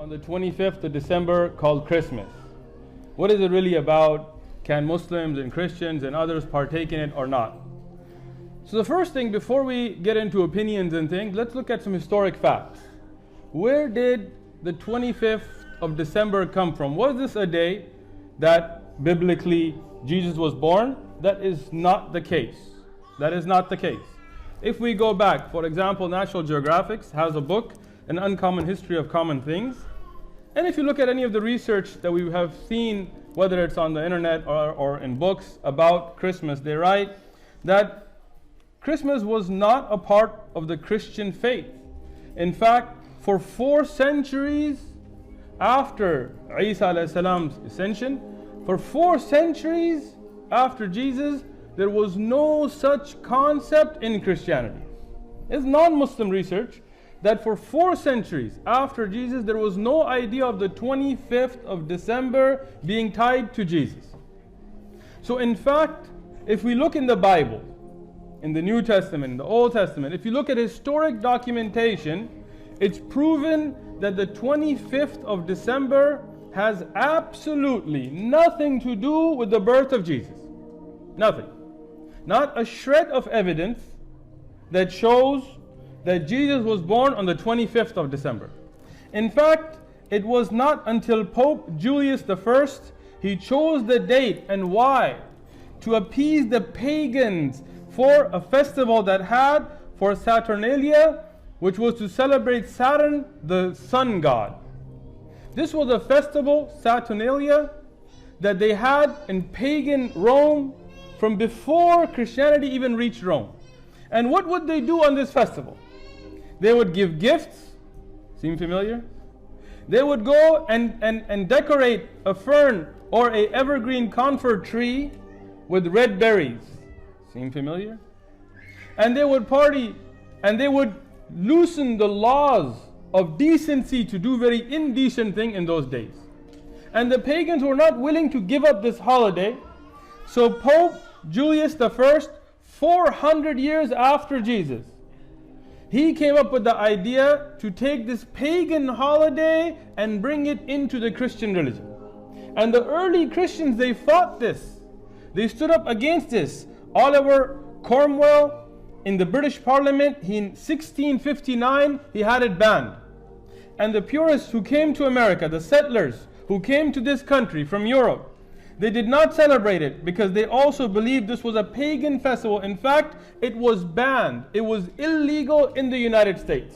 on the 25th of December called Christmas. What is it really about? Can Muslims and Christians and others partake in it or not? So the first thing, before we get into opinions and things, let's look at some historic facts. Where did the 25th of December come from? Was this a day that biblically Jesus was born? That is not the case. That is not the case. If we go back, for example, National Geographic has a book, An Uncommon History of Common Things. And if you look at any of the research that we have seen, whether it's on the internet or in books about Christmas, they write that Christmas was not a part of the Christian faith. In fact, for 4 centuries after Isa alayhi salam's ascension, for 4 centuries after Jesus, there was no such concept in Christianity. It's non-Muslim research that for 4 centuries after Jesus, there was no idea of the 25th of December being tied to Jesus. So in fact, if we look in the Bible, in the New Testament, in the Old Testament, if you look at historic documentation, it's proven that the 25th of December has absolutely nothing to do with the birth of Jesus. Nothing. Not a shred of evidence that shows that Jesus was born on the 25th of December. In fact, it was not until Pope Julius I, he chose the date. And why? To appease the pagans for a festival that had for Saturnalia, which was to celebrate Saturn, the sun god. This was a festival, Saturnalia, that they had in pagan Rome from before Christianity even reached Rome. And what would they do on this festival? They would give gifts. Seem familiar? They would go and decorate a fern or a evergreen conifer tree with red berries. Seem familiar? And they would party and they would loosen the laws of decency to do very indecent things in those days. And the pagans were not willing to give up this holiday. So Pope Julius I, 400 years after Jesus, he came up with the idea to take this pagan holiday and bring it into the Christian religion. And the early Christians, they fought this. They stood up against this. Oliver Cromwell in the British Parliament, in 1659, he had it banned. And the purists who came to America, the settlers who came to this country from Europe, they did not celebrate it because they also believed this was a pagan festival. In fact, it was banned. It was illegal in the United States.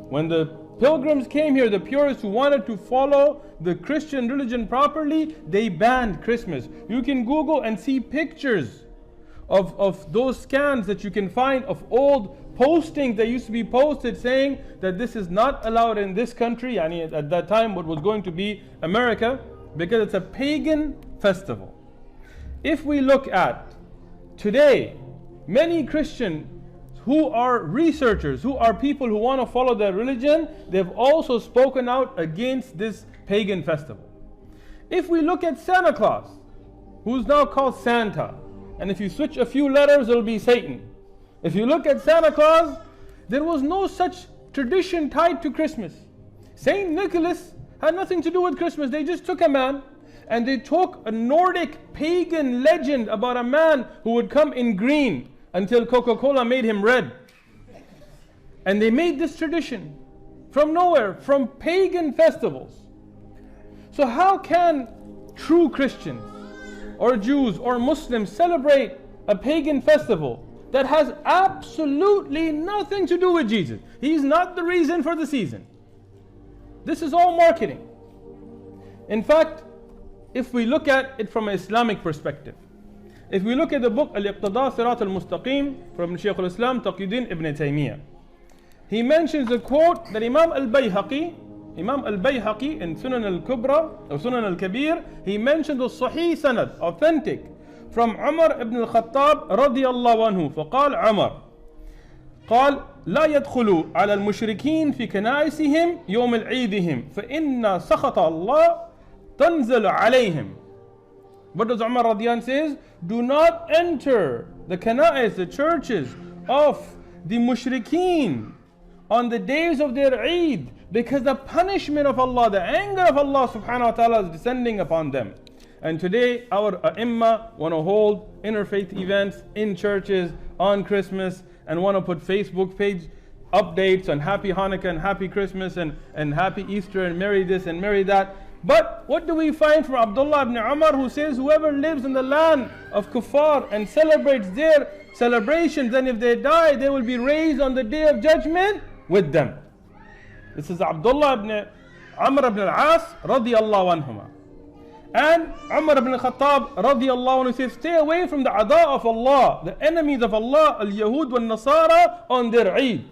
When the pilgrims came here, the purists who wanted to follow the Christian religion properly, they banned Christmas. You can Google and see pictures of those scans that you can find of old postings that used to be posted saying that this is not allowed in this country, and at that time what was going to be America, because it's a pagan festival. If we look at today, many Christians who are researchers, who are people who want to follow their religion, they've also spoken out against this pagan festival. If we look at Santa Claus, who's now called Santa, and if you switch a few letters, it'll be Satan. If you look at Santa Claus, there was no such tradition tied to Christmas. Saint Nicholas had nothing to do with Christmas. They just took a man and they took a Nordic pagan legend about a man who would come in green until Coca-Cola made him red. And they made this tradition from nowhere, from pagan festivals. So how can true Christians or Jews or Muslims celebrate a pagan festival that has absolutely nothing to do with Jesus? He's not the reason for the season. This is all marketing. In fact, if we look at it from an Islamic perspective, if we look at the book Al-Iqtada Sirat al-Mustaqim from Shaykh al-Islam Taqiyuddin Ibn Taymiyyah, he mentions a quote that Imam al-Bayhaqi in Sunan al-Kubra or Sunan al-Kabir, he mentioned the Sahih Sanad, authentic, from Umar ibn al-Khattab radiyallahu anhu. فقال عمر قال لا يدخلوا على المشركين في كنائسهم يوم العيدهم فإن سخط الله تنزل عليهم. What does Umar radiyan says? Do not enter the kana'is, the churches of the mushrikeen on the days of their Eid, Because the punishment of Allah, the anger of Allah subhanahu wa ta'ala is descending upon them. And today our ai want to hold interfaith events in churches on Christmas and want to put Facebook page updates on Happy Hanukkah and Happy Christmas and Happy Easter and Merry this and Merry that. But what do we find from Abdullah ibn Umar, who says whoever lives in the land of kuffar and celebrates their celebrations, then if they die they will be raised on the day of judgment with them. This is Abdullah ibn Amr ibn al-As radiyallahu anhuma. And Umar ibn al-Khattab radiyallahu anhu says, stay away from the ada of Allah, the enemies of Allah, al-Yahud wal-Nasara, on their Eid.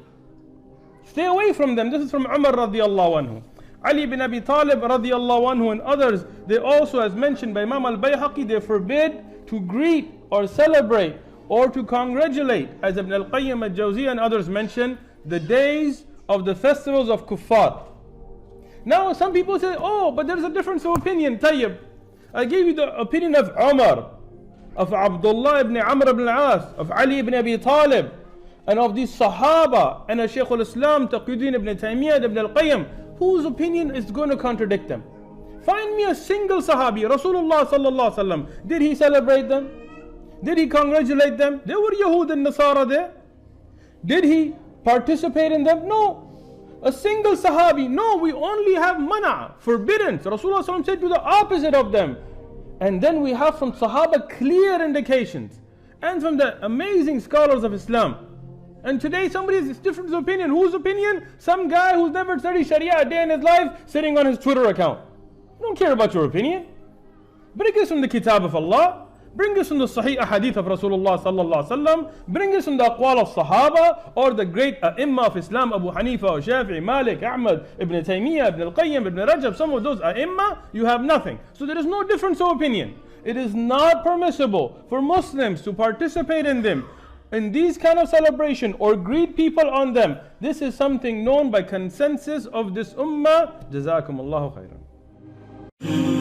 Stay away from them. This is from Umar radiyallahu anhu. Ali bin Abi Talib radiyallahu anhu and others, they also, as mentioned by Imam al-Bayhaqi, they forbid to greet or celebrate or to congratulate, as Ibn al-Qayyim al-Jawziyah and others mention, the days of the festivals of kuffar. Now some people say, oh, but there's a difference of opinion. Tayyib, I gave you the opinion of Umar, of Abdullah ibn Amr ibn al-As, of Ali ibn Abi Talib, and of these Sahaba, and of Shaykh al-Islam, Taqiyuddin ibn Taymiyyah, ibn al-Qayyim. Whose opinion is going to contradict them? Find me a single Sahabi, Rasulullah sallallahu alaihi wasallam. Did he celebrate them? Did he congratulate them? There were Yahud and Nasara there. Did he participate in them? No. A single Sahabi? No, we only have mana, forbidden. Rasulullah sallallahu alaihi wasallam said to the opposite of them. And then we have from Sahaba clear indications, and from the amazing scholars of Islam. And today somebody has different opinion. Whose opinion? Some guy who's never studied Sharia a day in his life, sitting on his Twitter account. I don't care about your opinion. Bring us from the Kitab of Allah. Bring us from the Sahih Hadith of Rasulullah sallallahu alaihi wasallam. Bring us from the Aqwal of Sahaba, or the great A'imma of Islam, Abu Hanifa, or Shafi'i, Malik, Ahmad, Ibn Taymiyyah, Ibn al-Qayyim, Ibn Rajab. Some of those A'imma, you have nothing. So there is no difference of opinion. It is not permissible for Muslims to participate in them, in these kind of celebration, or greet people on them. This is something known by consensus of this ummah. Jazakumullahu khairan.